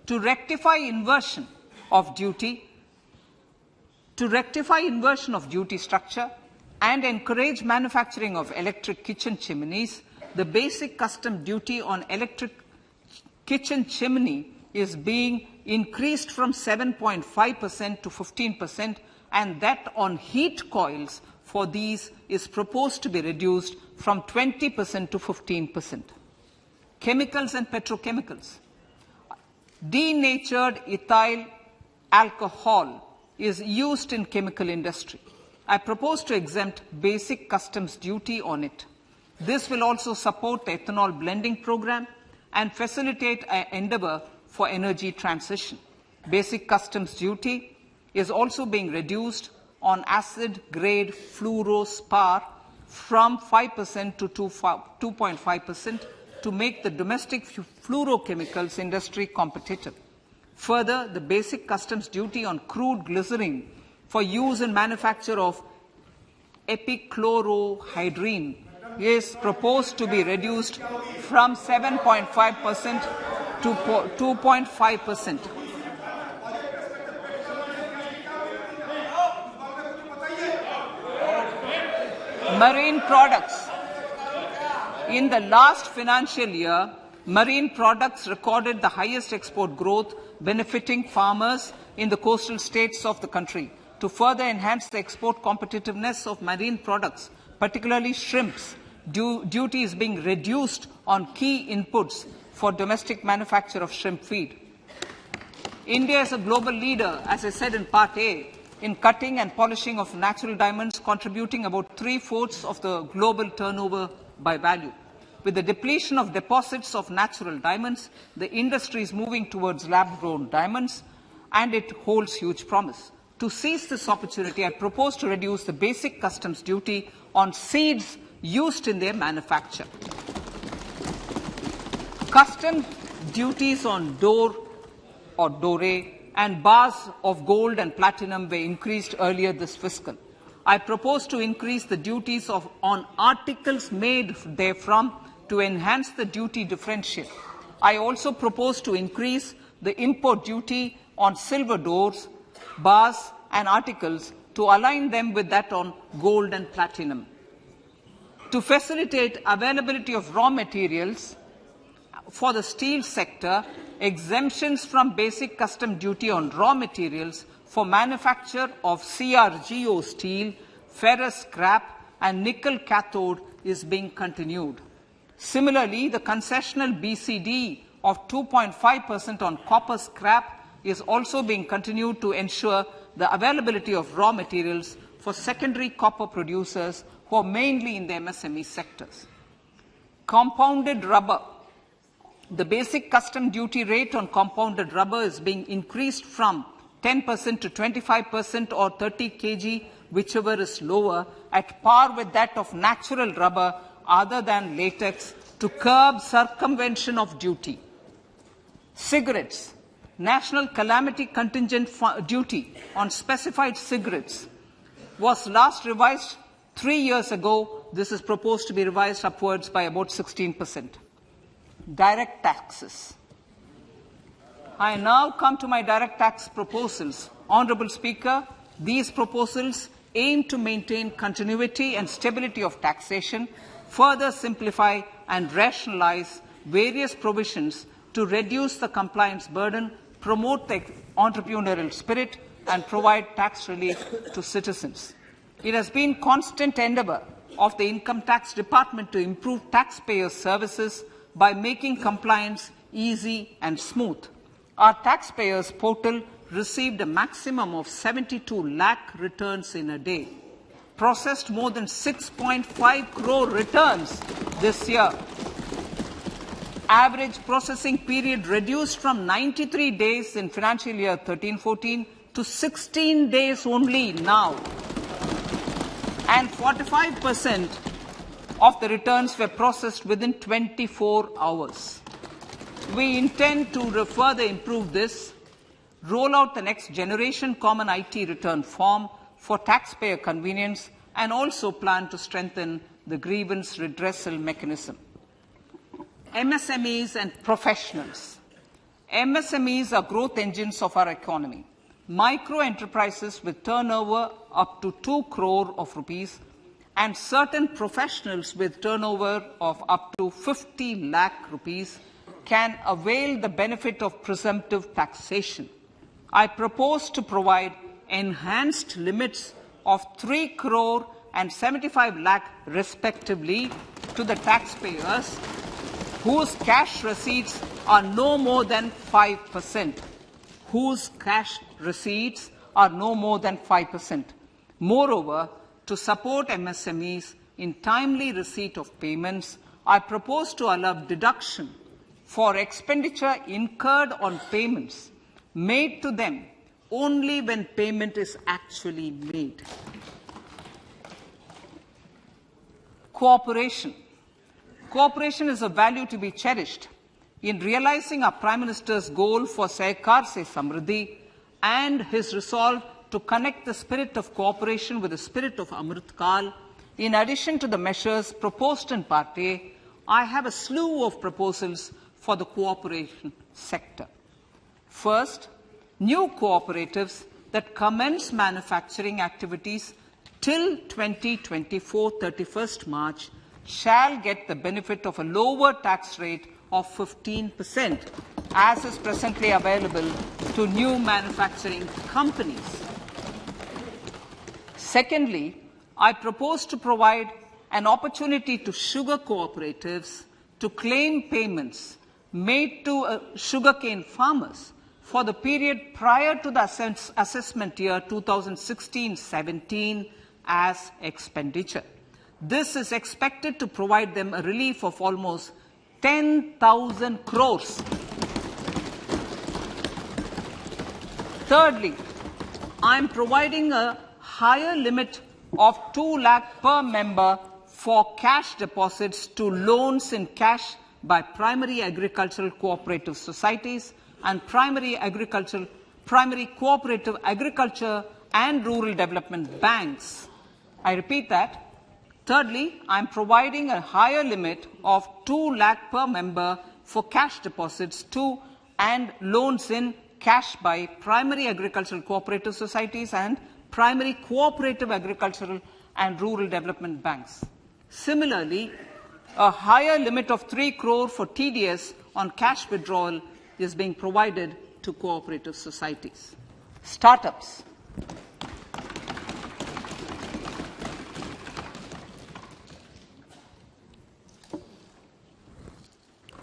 To rectify inversion of duty structure and encourage manufacturing of electric kitchen chimneys, the basic custom duty on electric kitchen chimney is being increased from 7.5% to 15%, and that on heat coils for these is proposed to be reduced from 20% to 15%. Chemicals and petrochemicals. Denatured ethyl alcohol is used in chemical industry. I propose to exempt basic customs duty on it. This will also support the ethanol blending program and facilitate an endeavor for energy transition. Basic customs duty is also being reduced on acid-grade fluorospar from 5% to 2.5% to make the domestic fluorochemicals industry competitive. Further, the basic customs duty on crude glycerin for use in manufacture of epichlorohydrin is proposed to be reduced from 7.5% to 2.5%. Marine products. In the last financial year, marine products recorded the highest export growth, benefiting farmers in the coastal states of the country. To further enhance the export competitiveness of marine products, particularly shrimps, duty is being reduced on key inputs for domestic manufacture of shrimp feed. India is a global leader, as I said in Part A, in cutting and polishing of natural diamonds, contributing about 3/4 of the global turnover by value. With the depletion of deposits of natural diamonds, the industry is moving towards lab-grown diamonds, and it holds huge promise. To seize this opportunity, I propose to reduce the basic customs duty on seeds used in their manufacture. Customs duties on door or doré and bars of gold and platinum were increased earlier this fiscal. I propose to increase the duties on articles made therefrom to enhance the duty differential. I also propose to increase the import duty on silver doors, bars and articles to align them with that on gold and platinum. To facilitate availability of raw materials for the steel sector, exemptions from basic custom duty on raw materials for manufacture of CRGO steel, ferrous scrap, and nickel cathode is being continued. Similarly, the concessional BCD of 2.5% on copper scrap is also being continued to ensure the availability of raw materials for secondary copper producers who are mainly in the MSME sectors. Compounded rubber. The basic custom duty rate on compounded rubber is being increased from 10% to 25% or 30 kg, whichever is lower, at par with that of natural rubber other than latex, to curb circumvention of duty. Cigarettes. National calamity contingent duty on specified cigarettes was last revised 3 years ago. This is proposed to be revised upwards by about 16%. Direct taxes. I now come to my direct tax proposals. Honourable Speaker, these proposals aim to maintain continuity and stability of taxation, further simplify and rationalize various provisions to reduce the compliance burden, promote the entrepreneurial spirit, and provide tax relief to citizens. It has been constant endeavour of the Income Tax Department to improve taxpayers' services by making compliance easy and smooth. Our taxpayers portal received a maximum of 72 lakh returns in a day, processed more than 6.5 crore returns this year. Average processing period reduced from 93 days in financial year 13-14 to 16 days only now. And 45% of the returns were processed within 24 hours. We intend to further improve this, roll out the next generation common IT return form for taxpayer convenience, and also plan to strengthen the grievance redressal mechanism. MSMEs and professionals. MSMEs are growth engines of our economy. Micro enterprises with turnover up to 2 crore of rupees and certain professionals with turnover of up to 50 lakh rupees can avail the benefit of presumptive taxation. I propose to provide enhanced limits of 3 crore and 75 lakh respectively to the taxpayers whose cash receipts are no more than 5%. Whose cash receipts are no more than 5%. Moreover, to support MSMEs in timely receipt of payments, I propose to allow deduction for expenditure incurred on payments made to them only when payment is actually made. Cooperation. Cooperation is a value to be cherished. In realizing our Prime Minister's goal for Sehkar Se Samriddhi and his resolve to connect the spirit of cooperation with the spirit of Amrit Kal, in addition to the measures proposed in Part A, I have a slew of proposals for the cooperation sector. First, new cooperatives that commence manufacturing activities till 2024, 31st March, shall get the benefit of a lower tax rate of 15%, as is presently available to new manufacturing companies. Secondly, I propose to provide an opportunity to sugar cooperatives to claim payments made to sugarcane farmers for the period prior to the assessment year 2016-17 as expenditure. This is expected to provide them a relief of almost 10,000 crores. Thirdly, I am providing a higher limit of 2 lakh per member for cash deposits to loans in cash by primary agricultural cooperative societies and primary cooperative agriculture and rural development banks. I repeat that. Thirdly, I am providing a higher limit of 2 lakh per member for cash deposits to and loans in cash by primary agricultural cooperative societies and primary cooperative agricultural and rural development banks. Similarly, a higher limit of 3 crore for TDS on cash withdrawal is being provided to cooperative societies. Startups.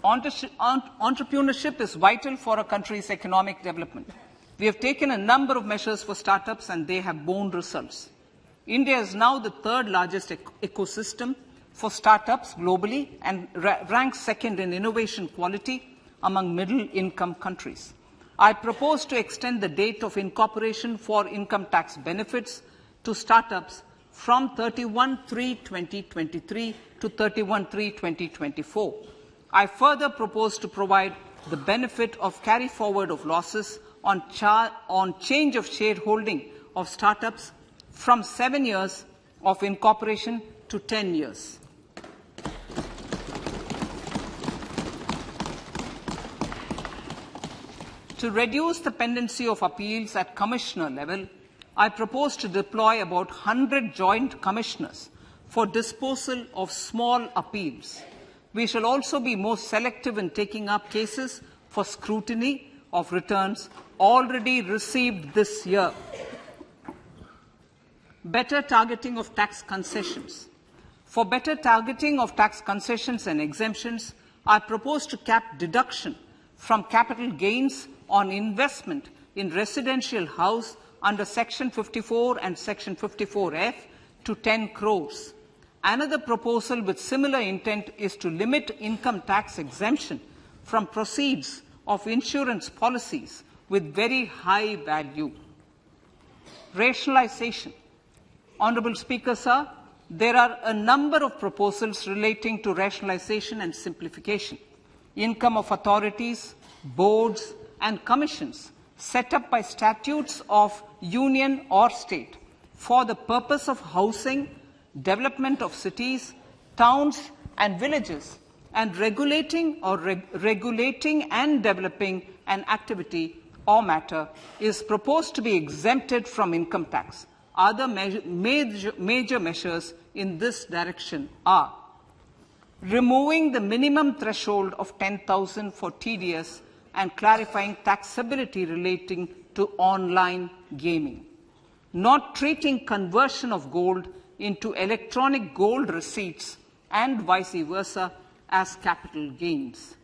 Entrepreneurship is vital for a country's economic development. We have taken a number of measures for startups and they have borne results. India is now the third largest ecosystem for startups globally and ranks second in innovation quality among middle-income countries. I propose to extend the date of incorporation for income tax benefits to startups from 31/3/2023 to 31/3/2024. I further propose to provide the benefit of carry forward of losses on change of shareholding of startups from 7 years of incorporation to 10 years. To reduce the pendency of appeals at commissioner level, I propose to deploy about 100 joint commissioners for disposal of small appeals. We shall also be more selective in taking up cases for scrutiny of returns already received this year. Better targeting of tax concessions. For better targeting of tax concessions and exemptions, I propose to cap deduction from capital gains on investment in residential house under Section 54 and Section 54F to 10 crores. Another proposal with similar intent is to limit income tax exemption from proceeds of insurance policies with very high value. Rationalization. Honourable Speaker, sir, there are a number of proposals relating to rationalization and simplification. Income of authorities, boards, and commissions set up by statutes of union or state for the purpose of housing, development of cities, towns, and villages, and regulating and developing an activity or matter is proposed to be exempted from income tax. Other major measures in this direction are removing the minimum threshold of 10,000 for TDS and clarifying taxability relating to online gaming, not treating conversion of gold into electronic gold receipts and vice versa as capital gains,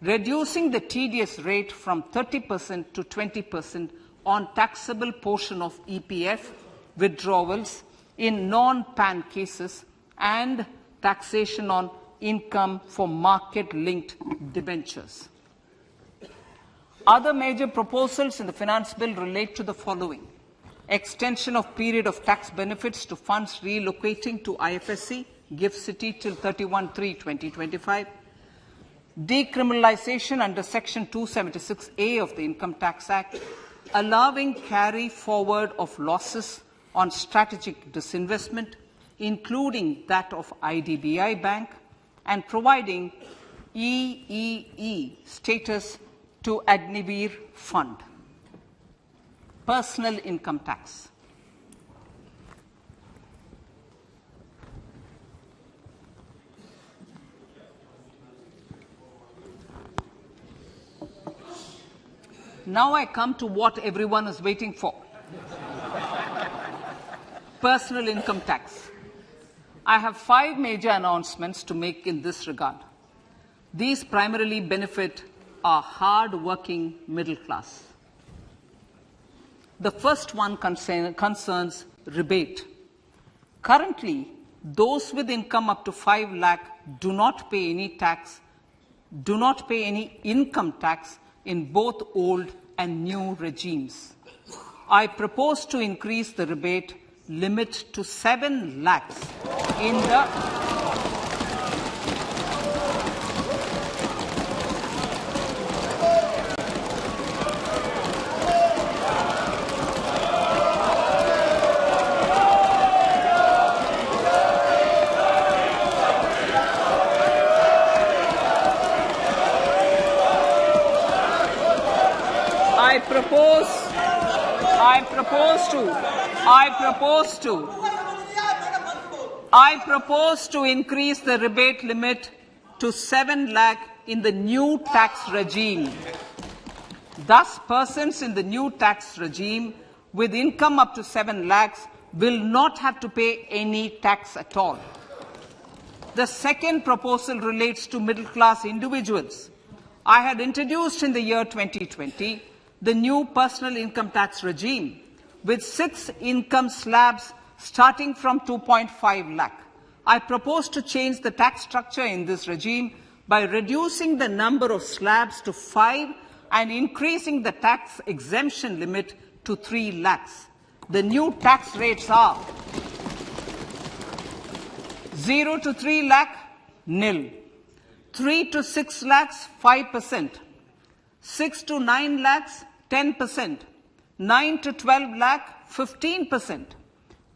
reducing the TDS rate from 30% to 20% on taxable portion of EPF withdrawals in non-PAN cases, and taxation on income for market-linked debentures. Other major proposals in the Finance Bill relate to the following: extension of period of tax benefits to funds relocating to IFSC, GIFT City till 31/3/2025, decriminalization under Section 276A of the Income Tax Act, allowing carry forward of losses on strategic disinvestment, including that of IDBI Bank, and providing EEE status to Agniveer Fund. Personal income tax. Now I come to what everyone is waiting for. Personal income tax. I have 5 major announcements to make in this regard. These primarily benefit our hard-working middle class. The first one concerns rebate. Currently, those with income up to 5 lakh do not pay any income tax in both old and new regimes. I propose to increase the rebate limit to 7 lakhs in the I propose to increase the rebate limit to 7 lakh in the new tax regime. Thus, persons in the new tax regime with income up to 7 lakhs will not have to pay any tax at all. The second proposal relates to middle-class individuals. I had introduced in the year 2020 the new personal income tax regime with 6 income slabs starting from 2.5 lakh. I propose to change the tax structure in this regime by reducing the number of slabs to 5 and increasing the tax exemption limit to 3 lakhs. The new tax rates are 0 to 3 lakh, nil. 3 to 6 lakhs, 5%. 6 to 9 lakhs, 10%. 9 to 12 lakh, 15%.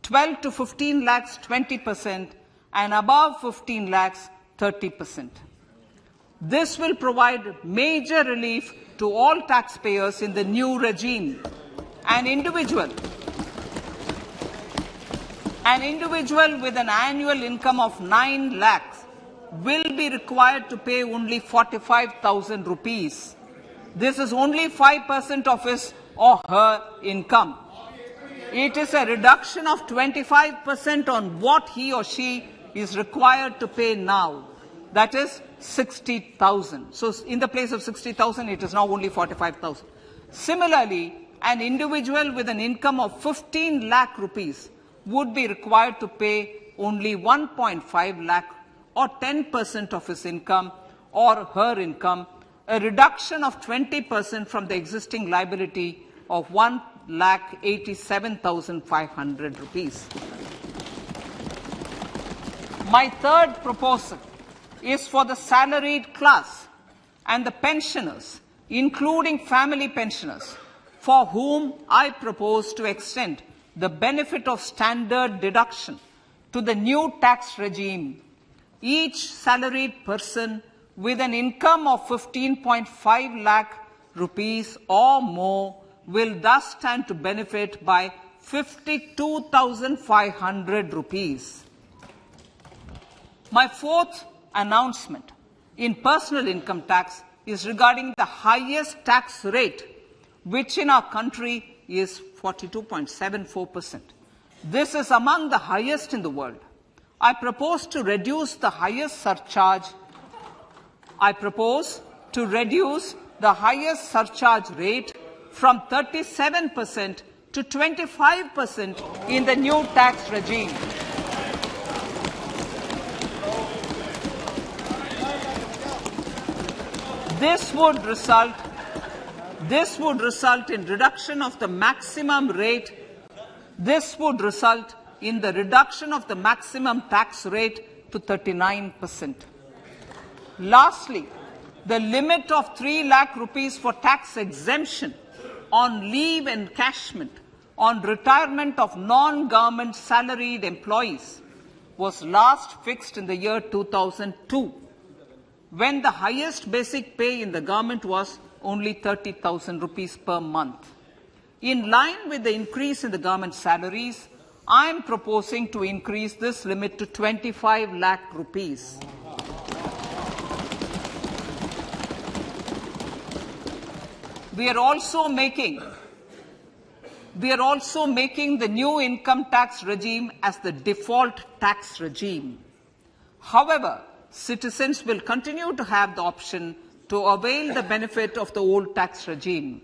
12 to 15 lakhs, 20%. And above 15 lakhs, 30%. This will provide major relief to all taxpayers in the new regime. An individual with an annual income of 9 lakhs will be required to pay only 45,000 rupees. This is only 5% of his or her income. It is a reduction of 25% on what he or she is required to pay now. That is 60,000. So in the place of 60,000, it is now only 45,000. Similarly, an individual with an income of 15 lakh rupees would be required to pay only 1.5 lakh or 10% of his income or her income, a reduction of 20% from the existing liability of 1,87,500 rupees. My third proposal is for the salaried class and the pensioners, including family pensioners, for whom I propose to extend the benefit of standard deduction to the new tax regime. Each salaried person with an income of 15.5 lakh rupees or more will thus stand to benefit by 52,500 rupees. My fourth announcement in personal income tax is regarding the highest tax rate, which in our country is 42.74%. This is among the highest in the world. I propose to reduce the highest surcharge. Rate from 37% to 25% in the new tax regime. This would result in reduction of the maximum rate. This would result in the reduction of the maximum tax rate to 39%. Lastly, the limit of 3 lakh rupees for tax exemption on leave encashment on retirement of non-government salaried employees was last fixed in the year 2002, when the highest basic pay in the government was only 30,000 rupees per month. In line with the increase in the government salaries, I am proposing to increase this limit to 25 lakh rupees. We are also making the new income tax regime as the default tax regime. However, citizens will continue to have the option to avail the benefit of the old tax regime.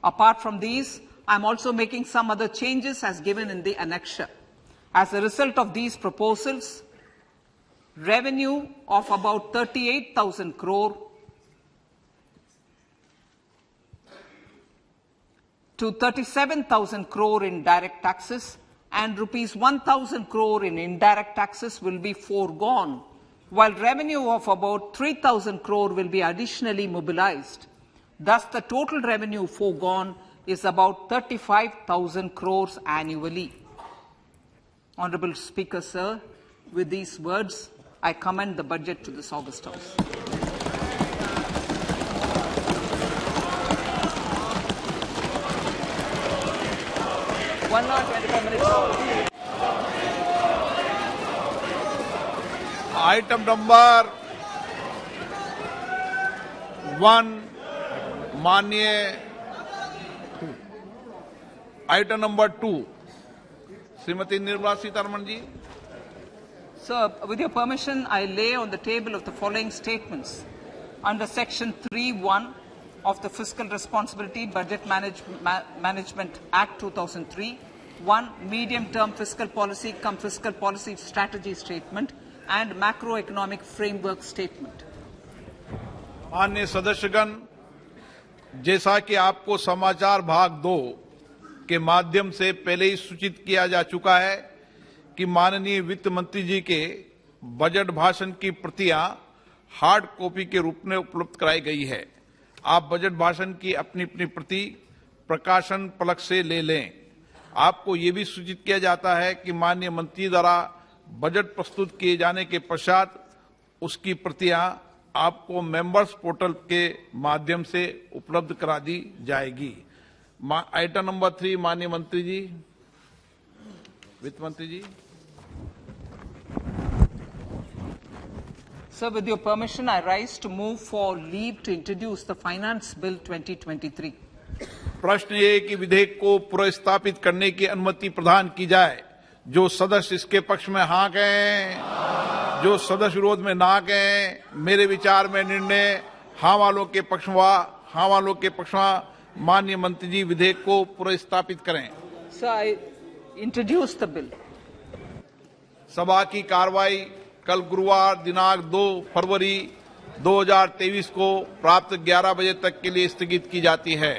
Apart from these, I am also making some other changes as given in the annexure. As a result of these proposals, revenue of about 38,000 crore to 37,000 crore in direct taxes and rupees 1,000 crore in indirect taxes will be foregone, while revenue of about 3,000 crore will be additionally mobilized. Thus, the total revenue foregone is about 35,000 crores annually. Honorable Speaker, sir, with these words, I commend the budget to this August House. One hour, 25 minutes. Item number 1, माननीय item number 2, Shrimati Nirmala Sitharaman ji. Sir, with your permission, I lay on the table of the following statements. Under Section 3(1) of the Fiscal Responsibility Budget Management Act 2003, 1. Medium-term fiscal policy cum fiscal policy strategy statement and macroeconomic framework statement. माननीय सदस्यगण, जैसा कि आपको समाचार भाग 2 के माध्यम से पहले ही सूचित किया जा चुका है कि माननीय वित्त मंत्री जी के बजट भाषण की प्रतियां हार्ड कॉपी के रूप में उपलब्ध कराई गई है। आप बजट भाषण की अपनी अपनी प्रति प्रकाशन पलक से ले लें। आपको ये भी सूचित किया जाता है कि माननीय मंत्री द्वारा बजट प्रस्तुत किए जाने के पश्चात उसकी प्रतियां आपको मेंबर्स पोर्टल के माध्यम से उपलब्ध करा दी जाएगी। आइटम नंबर 3, माननीय मंत्री जी, वित्त मंत्री जी। Sir, with your permission, I rise to move for leave to introduce the Finance Bill 2023. प्रश्न ये कि विधेयक को पुनर्स्थापित करने की अनुमति प्रदान की जाए। जो सदस्य इसके पक्ष में हाँ कहें, जो सदस्य विरोध में ना कहें। मेरे विचार में निर्णय हाँ वालों के पक्ष में माननीय मंत्री जी विधेयक को पुनर्स्थापित करें। Sir, I introduce the bill. सभा की कार्रवाई कल गुरुवार दिनांक 2 फरवरी 2023 को प्राप्त 11 बजे तक के लिए स्थगित की जाती है।